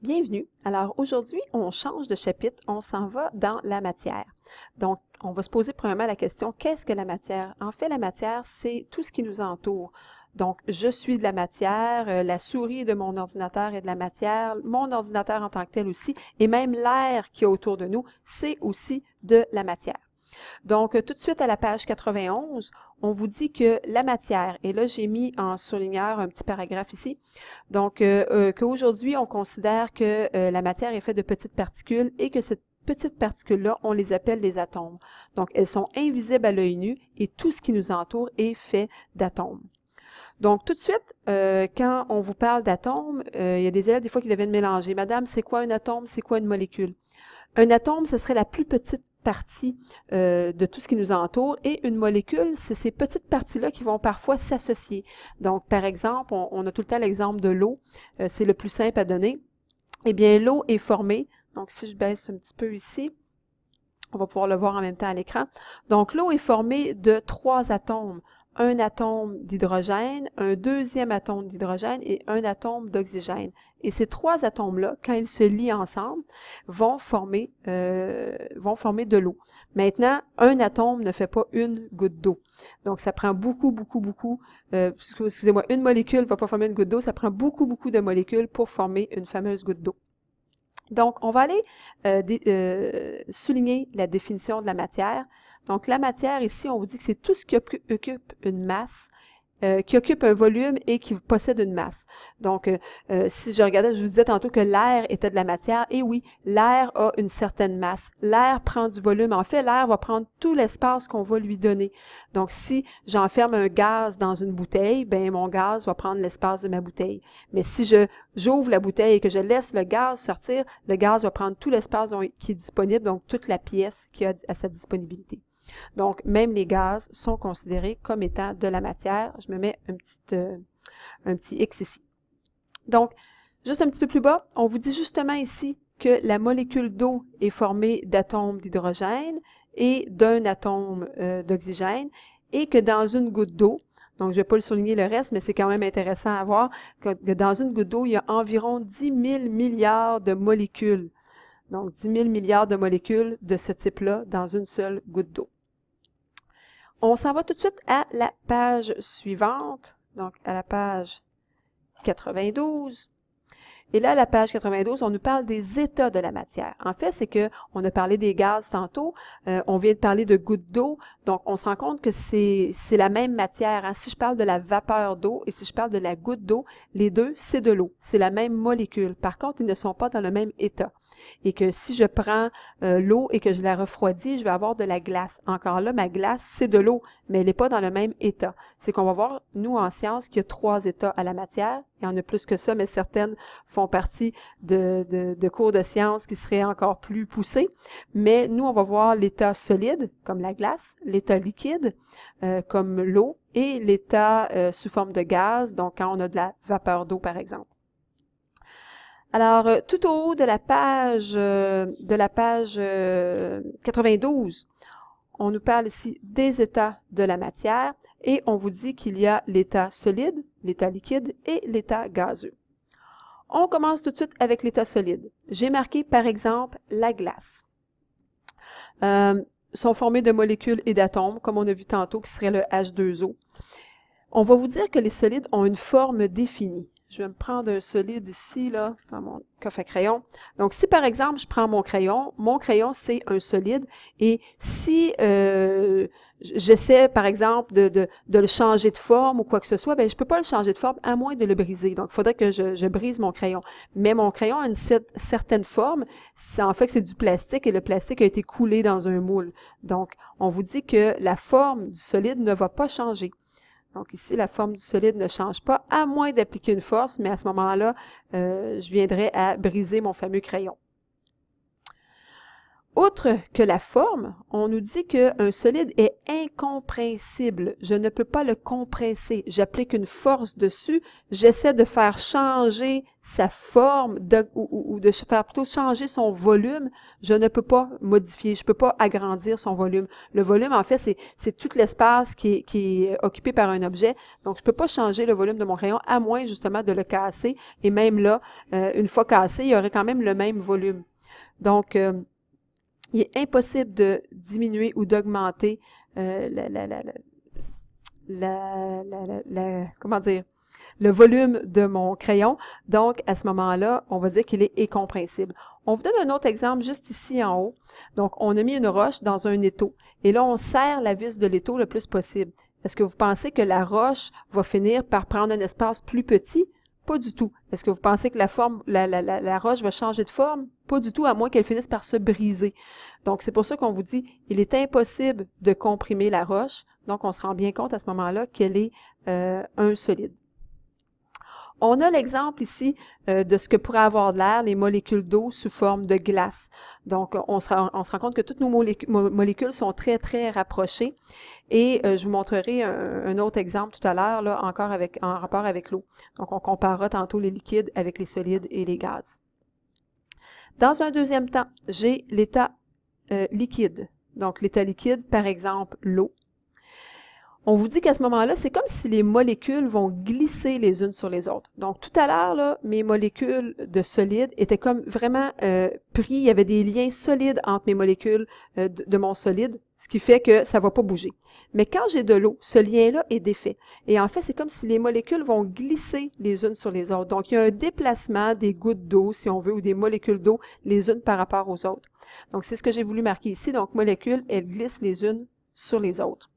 Bienvenue. Alors aujourd'hui, on change de chapitre, on s'en va dans la matière. Donc, on va se poser premièrement la question, qu'est-ce que la matière? En fait, la matière, c'est tout ce qui nous entoure. Donc, je suis de la matière, la souris de mon ordinateur est de la matière, mon ordinateur en tant que tel aussi, et même l'air qui est autour de nous, c'est aussi de la matière. Donc, tout de suite à la page 91, on vous dit que la matière, et là j'ai mis en surligneur un petit paragraphe ici, donc qu'aujourd'hui on considère que la matière est faite de petites particules et que ces petites particules-là, on les appelle des atomes. Donc, elles sont invisibles à l'œil nu et tout ce qui nous entoure est fait d'atomes. Donc, tout de suite, quand on vous parle d'atomes, il y a des élèves des fois qui deviennent mélangés. Madame, c'est quoi un atome? C'est quoi une molécule? Un atome, ce serait la plus petite partie de tout ce qui nous entoure et une molécule, c'est ces petites parties-là qui vont parfois s'associer. Donc, par exemple, on a tout le temps l'exemple de l'eau, c'est le plus simple à donner. Eh bien, l'eau est formée, donc si je baisse un petit peu ici, on va pouvoir le voir en même temps à l'écran. Donc, l'eau est formée de 3 atomes. Un atome d'hydrogène, un deuxième atome d'hydrogène et un atome d'oxygène. Et ces 3 atomes-là, quand ils se lient ensemble, vont former de l'eau. Maintenant, un atome ne fait pas une goutte d'eau. Donc, ça prend beaucoup, excusez-moi, une molécule ne va pas former une goutte d'eau, ça prend beaucoup de molécules pour former une fameuse goutte d'eau. Donc, on va aller souligner la définition de la matière. Donc, la matière, ici, on vous dit que c'est tout ce qui occupe une masse, qui occupe un volume et qui possède une masse. Donc, si je regardais, je vous disais tantôt que l'air était de la matière. Et oui, l'air a une certaine masse. L'air prend du volume. En fait, l'air va prendre tout l'espace qu'on va lui donner. Donc, si j'enferme un gaz dans une bouteille, ben mon gaz va prendre l'espace de ma bouteille. Mais si j'ouvre la bouteille et que je laisse le gaz sortir, le gaz va prendre tout l'espace qui est disponible, donc toute la pièce qui a à sa disponibilité. Donc, même les gaz sont considérés comme étant de la matière. Je me mets un petit X ici. Donc, juste un petit peu plus bas, on vous dit justement ici que la molécule d'eau est formée d'atomes d'hydrogène et d'un atome d'oxygène et que dans une goutte d'eau, donc je ne vais pas le souligner le reste, mais c'est quand même intéressant à voir que dans une goutte d'eau, il y a environ 10 000 milliards de molécules. Donc, 10 000 milliards de molécules de ce type-là dans une seule goutte d'eau. On s'en va tout de suite à la page suivante, donc à la page 92. Et là, à la page 92, on nous parle des états de la matière. En fait, c'est qu'on a parlé des gaz tantôt, on vient de parler de gouttes d'eau, donc on se rend compte que c'est la même matière. Hein. Si je parle de la vapeur d'eau et si je parle de la goutte d'eau, les deux, c'est de l'eau. C'est la même molécule. Par contre, ils ne sont pas dans le même état. Et que si je prends l'eau et que je la refroidis, je vais avoir de la glace. Encore là, ma glace, c'est de l'eau, mais elle n'est pas dans le même état. C'est qu'on va voir, nous, en sciences, qu'il y a 3 états à la matière. Il y en a plus que ça, mais certaines font partie de cours de sciences qui seraient encore plus poussés. Mais nous, on va voir l'état solide, comme la glace, l'état liquide, comme l'eau, et l'état sous forme de gaz, donc quand on a de la vapeur d'eau, par exemple. Alors, tout au haut de la page 92, on nous parle ici des états de la matière et on vous dit qu'il y a l'état solide, l'état liquide et l'état gazeux. On commence tout de suite avec l'état solide. J'ai marqué, par exemple, la glace. Sont formées de molécules et d'atomes, comme on a vu tantôt, qui serait le H2O. On va vous dire que les solides ont une forme définie. Je vais me prendre un solide ici, là, dans mon coffre à crayon. Donc, si par exemple, je prends mon crayon, c'est un solide. Et si j'essaie, par exemple, de le changer de forme ou quoi que ce soit, ben, je ne peux pas le changer de forme à moins de le briser. Donc, il faudrait que je brise mon crayon. Mais mon crayon a une certaine forme. En fait, c'est du plastique et le plastique a été coulé dans un moule. Donc, on vous dit que la forme du solide ne va pas changer. Donc ici, la forme du solide ne change pas, à moins d'appliquer une force, mais à ce moment-là, je viendrai à briser mon fameux crayon. Outre que la forme, on nous dit qu'un solide est incompressible. Je ne peux pas le compresser. J'applique une force dessus. J'essaie de faire changer sa forme ou de faire plutôt changer son volume. Je ne peux pas modifier. Je ne peux pas agrandir son volume. Le volume, en fait, c'est tout l'espace qui est occupé par un objet. Donc, je ne peux pas changer le volume de mon crayon à moins justement de le casser. Et même là, une fois cassé, il y aurait quand même le même volume. Donc, il est impossible de diminuer ou d'augmenter comment dire, le volume de mon crayon. Donc, à ce moment-là, on va dire qu'il est incompressible. On vous donne un autre exemple juste ici en haut. Donc, on a mis une roche dans un étau et là, on serre la vis de l'étau le plus possible. Est-ce que vous pensez que la roche va finir par prendre un espace plus petit? Pas du tout. Est-ce que vous pensez que la roche va changer de forme? Pas du tout, à moins qu'elle finisse par se briser. Donc, c'est pour ça qu'on vous dit, il est impossible de comprimer la roche. Donc, on se rend bien compte à ce moment-là qu'elle est un solide. On a l'exemple ici de ce que pourrait avoir de l'air, les molécules d'eau sous forme de glace. Donc, on se rend compte que toutes nos molécules sont très, très rapprochées. Et je vous montrerai un autre exemple tout à l'heure, là, encore en rapport avec l'eau. Donc, on comparera tantôt les liquides avec les solides et les gaz. Dans un deuxième temps, j'ai l'état liquide. Donc, l'état liquide, par exemple, l'eau. On vous dit qu'à ce moment-là, c'est comme si les molécules vont glisser les unes sur les autres. Donc, tout à l'heure, là, mes molécules de solides étaient comme vraiment pris. Il y avait des liens solides entre mes molécules de mon solide, ce qui fait que ça ne va pas bouger. Mais quand j'ai de l'eau, ce lien-là est défait. Et en fait, c'est comme si les molécules vont glisser les unes sur les autres. Donc, il y a un déplacement des gouttes d'eau, si on veut, ou des molécules d'eau, les unes par rapport aux autres. Donc, c'est ce que j'ai voulu marquer ici. Donc, molécules, elles glissent les unes sur les autres.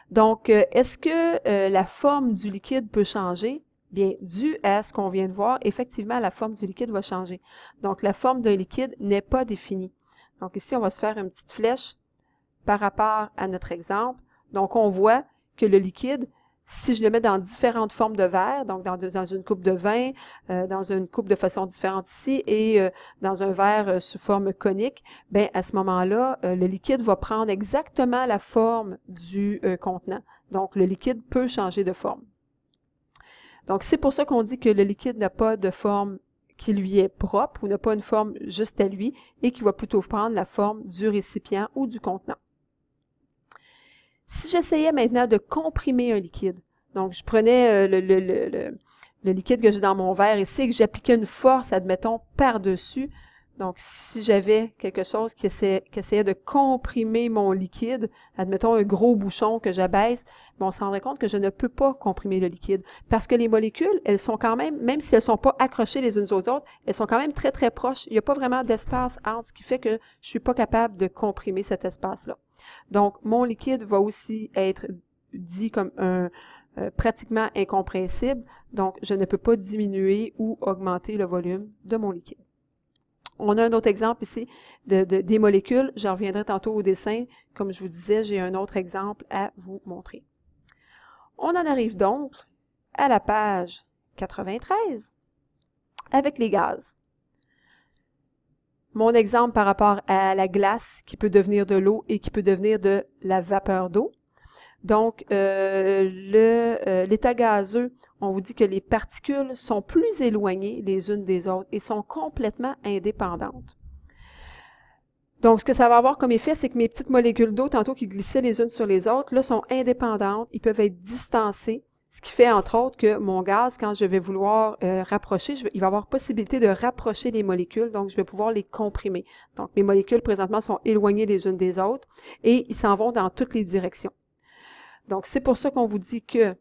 Donc, est-ce que la forme du liquide peut changer? Bien, dû à ce qu'on vient de voir, effectivement, la forme du liquide va changer. Donc, la forme d'un liquide n'est pas définie. Donc, ici, on va se faire une petite flèche par rapport à notre exemple. Donc, on voit que le liquide, si je le mets dans différentes formes de verre, donc dans une coupe de vin, dans une coupe de façon différente ici, et dans un verre sous forme conique, bien, à ce moment-là, le liquide va prendre exactement la forme du contenant. Donc, le liquide peut changer de forme. Donc, c'est pour ça qu'on dit que le liquide n'a pas de forme qui lui est propre ou n'a pas une forme juste à lui et qui va plutôt prendre la forme du récipient ou du contenant. Si j'essayais maintenant de comprimer un liquide, donc je prenais le liquide que j'ai dans mon verre ici et que j'appliquais une force, admettons, par-dessus. Donc, si j'avais quelque chose qui essayait de comprimer mon liquide, admettons un gros bouchon que j'abaisse, on se rendrait compte que je ne peux pas comprimer le liquide. Parce que les molécules, elles sont quand même si elles ne sont pas accrochées les unes aux autres, elles sont quand même très, très proches. Il n'y a pas vraiment d'espace entre, ce qui fait que je ne suis pas capable de comprimer cet espace-là. Donc, mon liquide va aussi être dit comme pratiquement incompressible. Donc, je ne peux pas diminuer ou augmenter le volume de mon liquide. On a un autre exemple ici des molécules. Je reviendrai tantôt au dessin. Comme je vous disais, j'ai un autre exemple à vous montrer. On en arrive donc à la page 93 avec les gaz. Mon exemple par rapport à la glace qui peut devenir de l'eau et qui peut devenir de la vapeur d'eau. Donc, l'état gazeux, on vous dit que les particules sont plus éloignées les unes des autres et sont complètement indépendantes. Donc, ce que ça va avoir comme effet, c'est que mes petites molécules d'eau, tantôt qui glissaient les unes sur les autres, là, sont indépendantes. Ils peuvent être distancés, ce qui fait, entre autres, que mon gaz, quand je vais vouloir rapprocher, il va avoir possibilité de rapprocher les molécules, donc je vais pouvoir les comprimer. Donc, mes molécules, présentement, sont éloignées les unes des autres et ils s'en vont dans toutes les directions. Donc, c'est pour ça qu'on vous dit que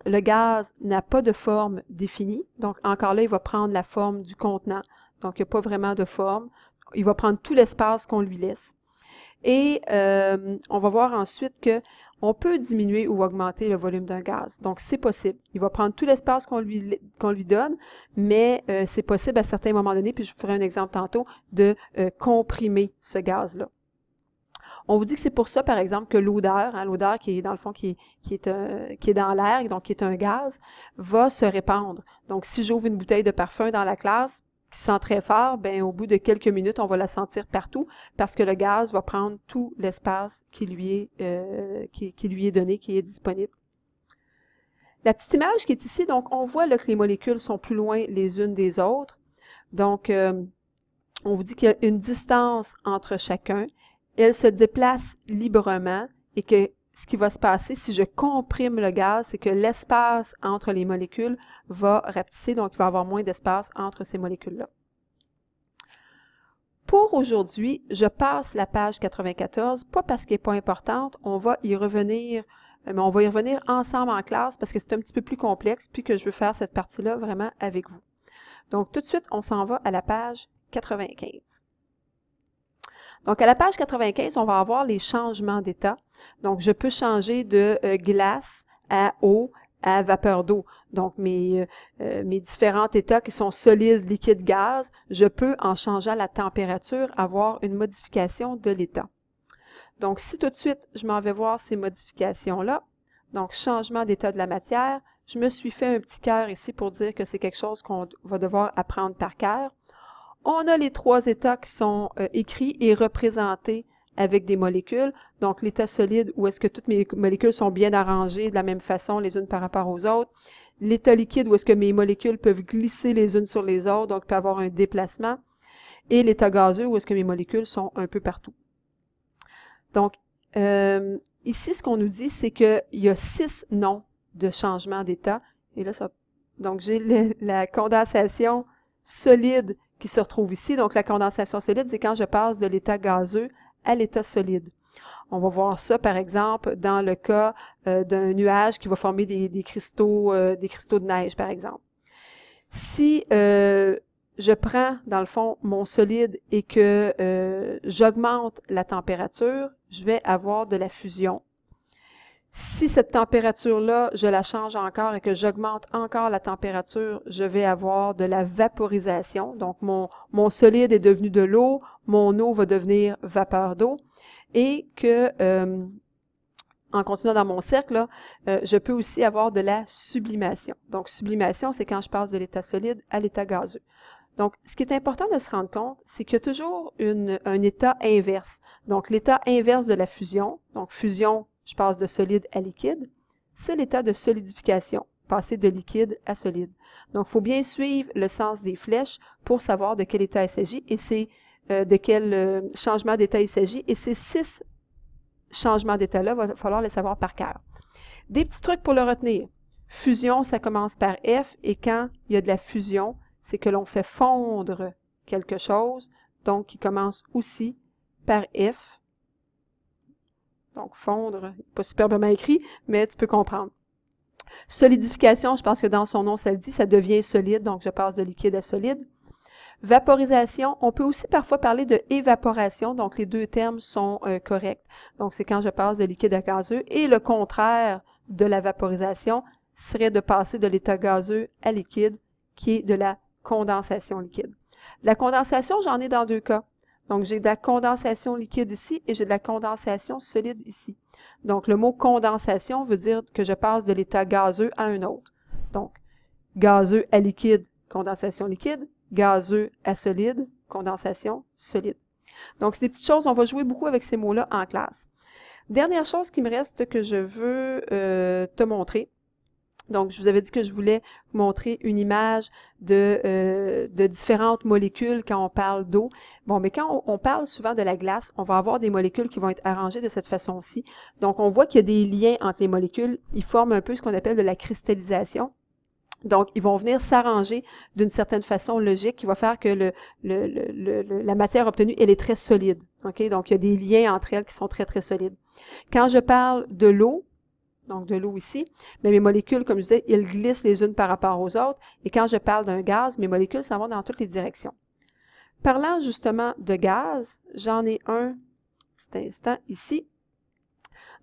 le gaz n'a pas de forme définie. Donc, encore là, il va prendre la forme du contenant. Donc, il n'y a pas vraiment de forme. Il va prendre tout l'espace qu'on lui laisse. Et on va voir ensuite qu'on peut diminuer ou augmenter le volume d'un gaz. Donc, c'est possible. Il va prendre tout l'espace qu'on lui donne, mais c'est possible à certains moments donnés, puis je vous ferai un exemple tantôt, de comprimer ce gaz-là. On vous dit que c'est pour ça, par exemple, que l'odeur, l'odeur qui est dans le fond, qui est dans l'air, donc qui est un gaz, va se répandre. Donc, si j'ouvre une bouteille de parfum dans la classe, sent très fort, ben, au bout de quelques minutes, on va la sentir partout parce que le gaz va prendre tout l'espace qui lui est donné, qui est disponible. La petite image qui est ici, donc on voit là, que les molécules sont plus loin les unes des autres. Donc, on vous dit qu'il y a une distance entre chacun. Elles se déplacent librement et que ce qui va se passer si je comprime le gaz, c'est que l'espace entre les molécules va rapetisser, donc il va y avoir moins d'espace entre ces molécules-là. Pour aujourd'hui, je passe la page 94, pas parce qu'elle n'est pas importante, on va y revenir, mais on va y revenir ensemble en classe parce que c'est un petit peu plus complexe, puis que je veux faire cette partie-là vraiment avec vous. Donc, tout de suite, on s'en va à la page 95. Donc, à la page 95, on va avoir les changements d'état. Donc, je peux changer de glace à eau à vapeur d'eau. Donc, mes différents états qui sont solides, liquides, gaz, je peux, en changeant la température, avoir une modification de l'état. Donc, si tout de suite, je m'en vais voir ces modifications-là, donc changement d'état de la matière, je me suis fait un petit cœur ici pour dire que c'est quelque chose qu'on va devoir apprendre par cœur. On a les trois états qui sont écrits et représentés avec des molécules. Donc, l'état solide, où est-ce que toutes mes molécules sont bien arrangées de la même façon les unes par rapport aux autres. L'état liquide, où est-ce que mes molécules peuvent glisser les unes sur les autres, donc il peut avoir un déplacement. Et l'état gazeux, où est-ce que mes molécules sont un peu partout. Donc, ici, ce qu'on nous dit, c'est qu'il y a 6 noms de changement d'état. Et là, donc, j'ai la condensation solide qui se retrouve ici. Donc, la condensation solide, c'est quand je passe de l'état gazeux à l'état solide. On va voir ça, par exemple, dans le cas d'un nuage qui va former des cristaux de neige, par exemple. Si je prends, dans le fond, mon solide et que j'augmente la température, je vais avoir de la fusion. Si cette température-là, je la change encore et que j'augmente encore la température, je vais avoir de la vaporisation. Donc, mon solide est devenu de l'eau, mon eau va devenir vapeur d'eau. Et que, en continuant dans mon cercle, là, je peux aussi avoir de la sublimation. Donc, sublimation, c'est quand je passe de l'état solide à l'état gazeux. Donc, ce qui est important de se rendre compte, c'est qu'il y a toujours un état inverse. Donc, l'état inverse de la fusion, donc fusion, je passe de solide à liquide, c'est l'état de solidification, passer de liquide à solide. Donc, il faut bien suivre le sens des flèches pour savoir de quel état il s'agit et c'est de quel changement d'état il s'agit. Et ces 6 changements d'état-là, il va falloir les savoir par cœur. Des petits trucs pour le retenir. Fusion, ça commence par F et quand il y a de la fusion, c'est que l'on fait fondre quelque chose, donc qui commence aussi par F. Donc, fondre, pas superbement écrit, mais tu peux comprendre. Solidification, je pense que dans son nom, ça le dit, ça devient solide, donc je passe de liquide à solide. Vaporisation, on peut aussi parfois parler de évaporation, donc les deux termes sont corrects. Donc, c'est quand je passe de liquide à gazeux. Et le contraire de la vaporisation serait de passer de l'état gazeux à liquide, qui est de la condensation liquide. La condensation, j'en ai dans 2 cas. Donc, j'ai de la condensation liquide ici et j'ai de la condensation solide ici. Donc, le mot condensation veut dire que je passe de l'état gazeux à un autre. Donc, gazeux à liquide, condensation liquide. Gazeux à solide, condensation solide. Donc, c'est des petites choses, on va jouer beaucoup avec ces mots-là en classe. Dernière chose qui me reste que je veux te montrer. Donc, je vous avais dit que je voulais vous montrer une image de différentes molécules quand on parle d'eau. Bon, mais quand on parle souvent de la glace, on va avoir des molécules qui vont être arrangées de cette façon-ci. Donc, on voit qu'il y a des liens entre les molécules. Ils forment un peu ce qu'on appelle de la cristallisation. Donc, ils vont venir s'arranger d'une certaine façon logique qui va faire que la matière obtenue, elle est très solide. Okay? Donc, il y a des liens entre elles qui sont très, très solides. Quand je parle de l'eau, donc de l'eau ici, mais mes molécules, comme je disais, elles glissent les unes par rapport aux autres. Et quand je parle d'un gaz, mes molécules s'en vont dans toutes les directions. Parlant justement de gaz, j'en ai un petit instant ici.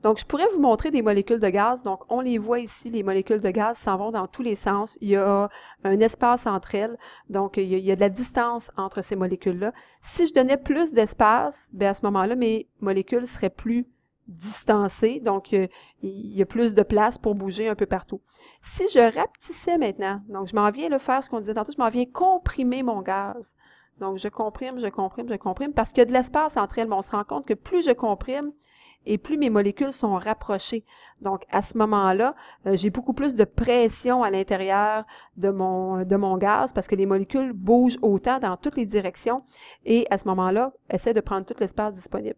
Donc, je pourrais vous montrer des molécules de gaz. Donc, on les voit ici, les molécules de gaz s'en vont dans tous les sens. Il y a un espace entre elles. Donc, il y a de la distance entre ces molécules-là. Si je donnais plus d'espace, bien à ce moment-là, mes molécules seraient plus distancé, donc il y a plus de place pour bouger un peu partout. Si je rapetissais maintenant, donc je m'en viens là, faire ce qu'on disait tantôt, je m'en viens comprimer mon gaz. Donc je comprime, je comprime, je comprime, parce qu'il y a de l'espace entre elles, mais on se rend compte que plus je comprime, et plus mes molécules sont rapprochées. Donc, à ce moment-là, j'ai beaucoup plus de pression à l'intérieur de mon gaz parce que les molécules bougent autant dans toutes les directions et à ce moment-là, essaie de prendre tout l'espace disponible.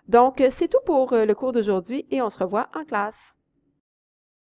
Donc, c'est tout pour le cours d'aujourd'hui et on se revoit en classe.